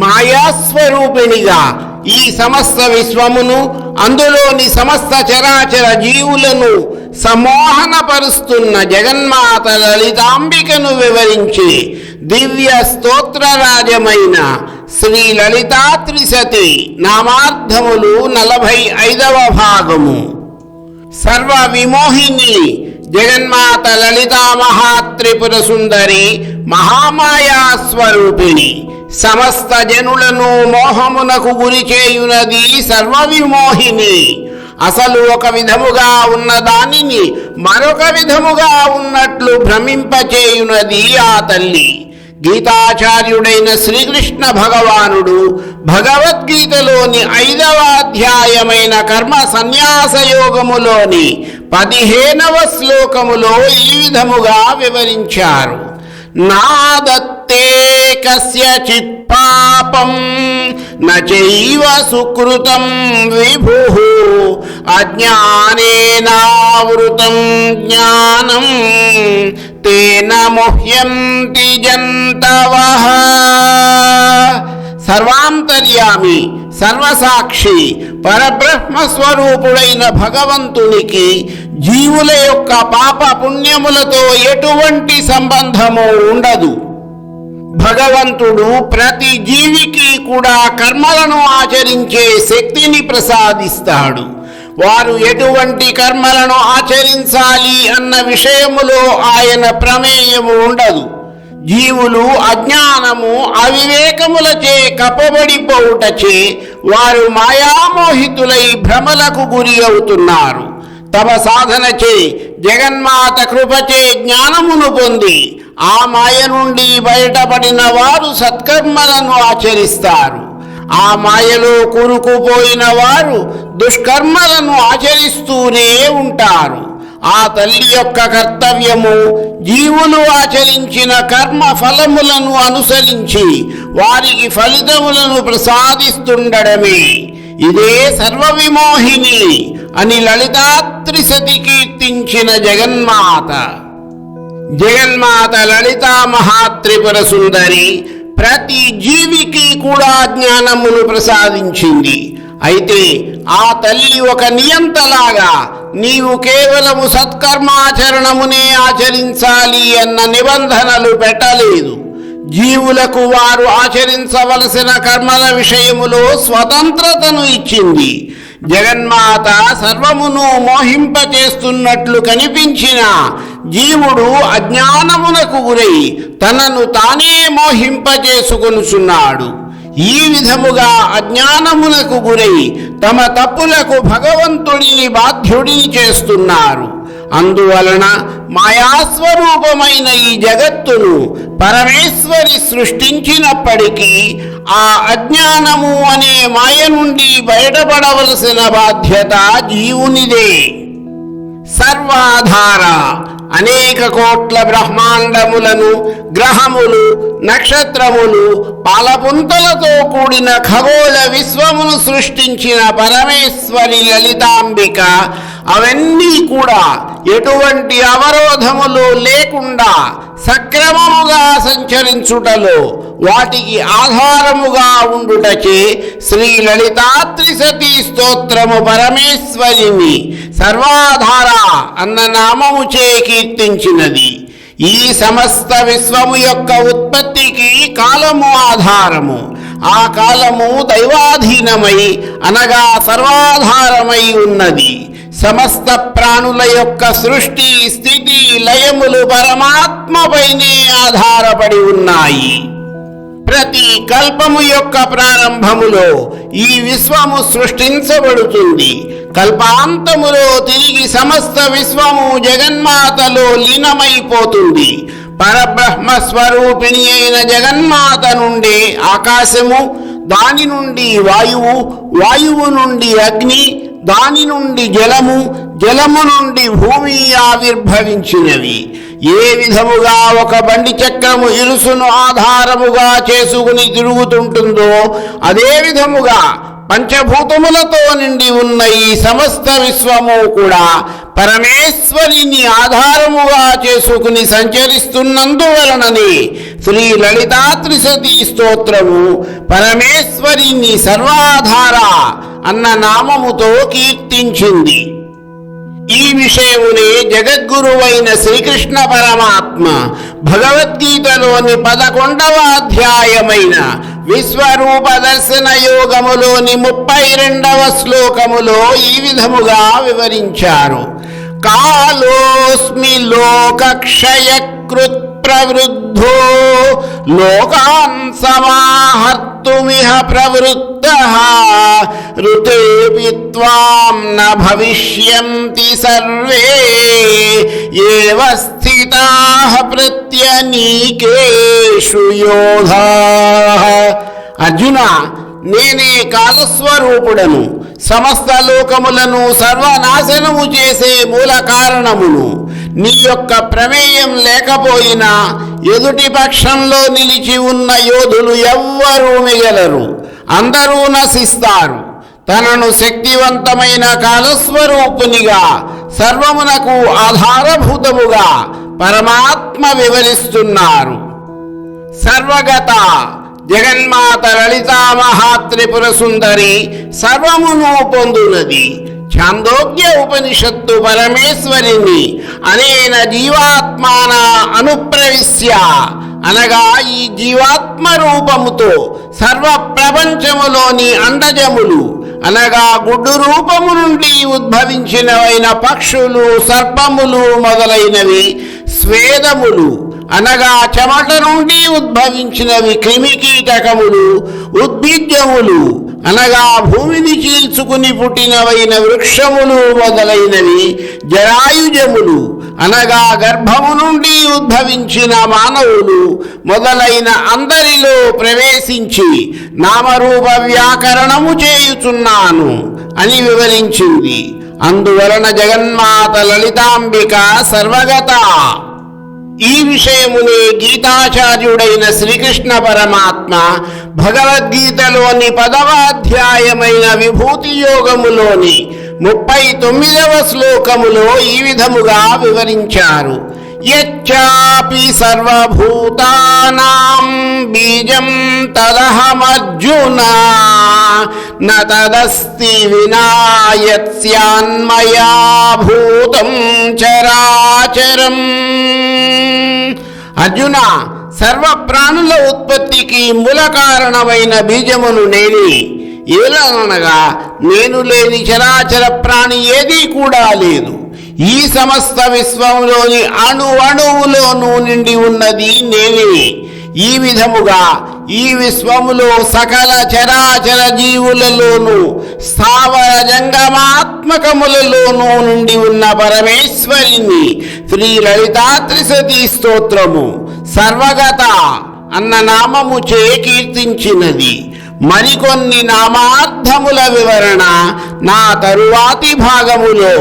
మాయాస్వరూపిణిగా ఈ సమస్త విశ్వమును అందులోని సమస్త చరాచర జీవులను సమ్మోహనపరుస్తున్న జగన్మాత లలితాంబికను వివరించి దివ్య స్తోత్రరాజమైన శ్రీ లలితా త్రిశతి నామార్థములు 45వ భాగము. సర్వ విమోహిని జగన్మాత లలితా మహాత్రిపుర సుందరి మహామాయా స్వరూపిణి సమస్త జనులను మోహమునకు గురి చేయునది సర్వవిమోహిని. అసలు ఒక విధముగా ఉన్న దానిని మరొక విధముగా ఉన్నట్లు భ్రమింపచేయునది ఆ తల్లి. గీతాచార్యుడైన శ్రీకృష్ణ భగవానుడు భగవద్గీతలోని 5వ అధ్యాయమైన కర్మ సన్యాస యోగములోని 15వ శ్లోకములో ఈ విధముగా వివరించారు. నాదత్తే కస్యచిత్ పాపం నచైవ సుకృతం విభుః అజ్ఞానేనావృతం జ్ఞానం తేన ముహ్యంతి జంతవః. సర్వాంతర్యామి సర్వసాక్షి పరబ్రహ్మస్వరూపుడైన భగవంతునికి జీవుల యొక్క పాప పుణ్యములతో ఎటువంటి సంబంధము ఉండదు. భగవంతుడు ప్రతి జీవికి కూడా కర్మలను ఆచరించే శక్తిని ప్రసాదిస్తాడు. వారు ఎటువంటి కర్మలను ఆచరించాలి అన్న విషయములో ఆయన ప్రమేయము ఉండదు. జీవులు అజ్ఞానము అవివేకములచే కప్పబడిపోవుటచే వారు మాయామోహితులై భ్రమలకు గురి అవుతున్నారు. తమ సాధనచే జగన్మాత కృపచే జ్ఞానమును పొంది ఆ మాయ నుండి బయటపడిన వారు సత్కర్మలను ఆచరిస్తారు. ఆ మాయలో కూరుకుపోయిన వారు దుష్కర్మలను ఆచరిస్తూనే ఉంటారు. ఆ తల్లి యొక్క కర్తవ్యము జీవులు ఆచరించిన కర్మ ఫలములను అనుసరించి వారికి ఫలితములను ప్రసాదిస్తుండడమే. ఇదే సర్వవిమోహిని అని లలితా త్రిశతి కీర్తించిన జగన్మాత. జగన్మాత లలితా మహాత్రిపుర సుందరి ప్రతి జీవికి కూడా జ్ఞానమును ప్రసాదించింది. అయితే ఆ తల్లి ఒక నియంతలాగా నీవు కేవలము సత్కర్మాచరణమునే ఆచరించాలి అన్న నిబంధనలు పెట్టలేదు. జీవులకు వారు ఆచరించవలసిన కర్మల విషయములో స్వతంత్రతను ఇచ్చింది. జగన్మాత సర్వమును మోహింపచేస్తున్నట్లు కనిపించిన జీవుడు అజ్ఞానమునకు గురై తనను తానే మోహింపచేసుకొనుచున్నాడు. ఈ విధముగా అజ్ఞానమునకు గురై తమ తప్పులకు భగవంతుడిని బాధ్యుడిని చేస్తున్నారు. అందువలన మాయాస్వరూపమైన ఈ జగత్తును పరమేశ్వరి సృష్టించినప్పటికీ ఆ అజ్ఞానము అనే మాయ నుండి బయటపడవలసిన బాధ్యత జీవునిదే. సర్వాధార అనేక కోట్ల బ్రహ్మాండములను గ్రహములు నక్షత్రములు పాలపుంతలతో కూడిన ఖగోళ విశ్వమును సృష్టించిన పరమేశ్వరి లలితాంబిక అవన్నీ కూడా ఎటువంటి అవరోధములు లేకుండా సక్రమముగా సంచరించుటలో వాటికి ఆధారముగా ఉండుటచే శ్రీ లలితా త్రిశతి స్తోత్రము పరమేశ్వరిని సర్వాధార అన్న నామముచే కీర్తించినది. ఈ సమస్త విశ్వము యొక్క ఉత్పత్తికి కాలము ఆధారము. ఆ కాలము దైవాధీనమై అనగా సర్వాధారమై ఉన్నది. సమస్త ప్రాణుల యొక్క సృష్టి స్థితి లయములు పరమాత్మపైనే ఆధారపడి ఉన్నాయి. ప్రతి కల్పము యొక్క ప్రారంభములో ఈ విశ్వము సృష్టించబడుతుంది. కల్పాంతములో తిరిగి సమస్త విశ్వము జగన్మాతలో లీనమైపోతుంది. పరబ్రహ్మ స్వరూపిణి అయిన జగన్మాత నుండి ఆకాశము, దాని నుండి వాయువు, వాయువు నుండి అగ్ని, దాని నుండి జలము, జలము నుండి భూమి ఆవిర్భవించినవి. ఏ విధముగా ఒక బండి చక్రము ఇరుసును ఆధారముగా చేసుకుని తిరుగుతుంటుందో అదే విధముగా పంచభూతములతో నిండి ఉన్న ఈ సమస్త విశ్వము కూడా పరమేశ్వరిని ఆధారముగా చేసుకుని సంచరిస్తున్నందువలనని శ్రీ లలితా త్రిశతి స్తోత్రము పరమేశ్వరిని సర్వాధార అన్న నామముతో కీర్తించింది. ఈ విషయమునే జగద్గురువైన శ్రీకృష్ణ పరమాత్మ భగవద్గీతలోని 11వ అధ్యాయమైన విశ్వరూప దర్శన యోగములోని 32వ శ్లోకములో ఈ విధముగా వివరించారు. కాలోస్మి లోకక్షయకృత్ ప్రవృద్ధో లోకాన్ సమాహర్తుమిహ ప్రవృత్తః ఋతేపి త్వాం న భవిష్యంతి సర్వే ఏవ స్థితాః ప్రత్యనీకేషు యోధాః. అర్జున, నేనే కాలస్వరూపుడను, సమస్త లోకములను సర్వనాశనము చేసే మూల కారణమును. నీ యొక్క ప్రమేయం లేకపోయినా ఎదుటి పక్షంలో నిలిచి ఉన్న యోధులు ఎవ్వరూ మిగలరు, అందరూ నశిస్తారు. తనను శక్తివంతమైన కాలస్వరూపునిగా, సర్వమునకు ఆధారభూతముగా పరమాత్మ వివరిస్తున్నారు. సర్వగత జగన్మాత లలితా మహాత్రిపుర సుందరి సర్వమును పొందునది. ఛాందోగ్య ఉపనిషత్తు పరమేశ్వరిని అనేన జీవాత్మాన అనుప్రవిశ్య అనగా ఈ జీవాత్మ రూపముతో సర్వ ప్రపంచములోని అండజములు అనగా గుడ్డు రూపము నుండి ఉద్భవించినవైన పక్షులు, సర్పములు మొదలైనవి, స్వేదములు అనగా చెమట నుండి ఉద్భవించినవి క్రిమికీటకములు, ఉద్భిజ్యములు అనగా భూమిని చీల్చుకుని పుట్టినవైన వృక్షములు మొదలైనవి, జరాయుజములు అనగా గర్భము నుండి ఉద్భవించిన మానవులు మొదలైన అందరిలో ప్రవేశించి నామరూప వ్యాకరణము చేయుచున్నాను అని వివరించింది. అందువలన జగన్మాత లలితాంబిక సర్వగత. ఈ విషయమునే గీతాచార్యుడైన శ్రీకృష్ణ పరమాత్మ భగవద్గీతలోని 10వ అధ్యాయమైన విభూతి యోగములోని 39వ శ్లోకములో ఈ విధముగా వివరించారు. యచ్చాపి సర్వభూతానాం బీజం తదహమర్జున న తదస్తి వినా యత్స్యాన్మయా భూతం చరాచరం. అర్జున, సర్వ ప్రాణుల ఉత్పత్తికి మూల కారణమైన బీజమును నేనే. ఏలనగా నేను లేని చరాచర ప్రాణి ఏదీ కూడా లేదు. ఈ సమస్త విశ్వంలోని అణువులోనూ నిండి ఉన్నది నేనే. ఈ విధముగా ఈ విశ్వములో సకల చరాచర జీవులలోనూ స్థావర జంగమాత్మకములలోనూ నుండి ఉన్న పరమేశ్వరిని శ్రీ లలితా త్రిశతి స్తోత్రము సర్వగత అన్న నామముచే కీర్తించినది. మరికొన్ని నామార్థముల వివరణ నా తరువాతి భాగములో.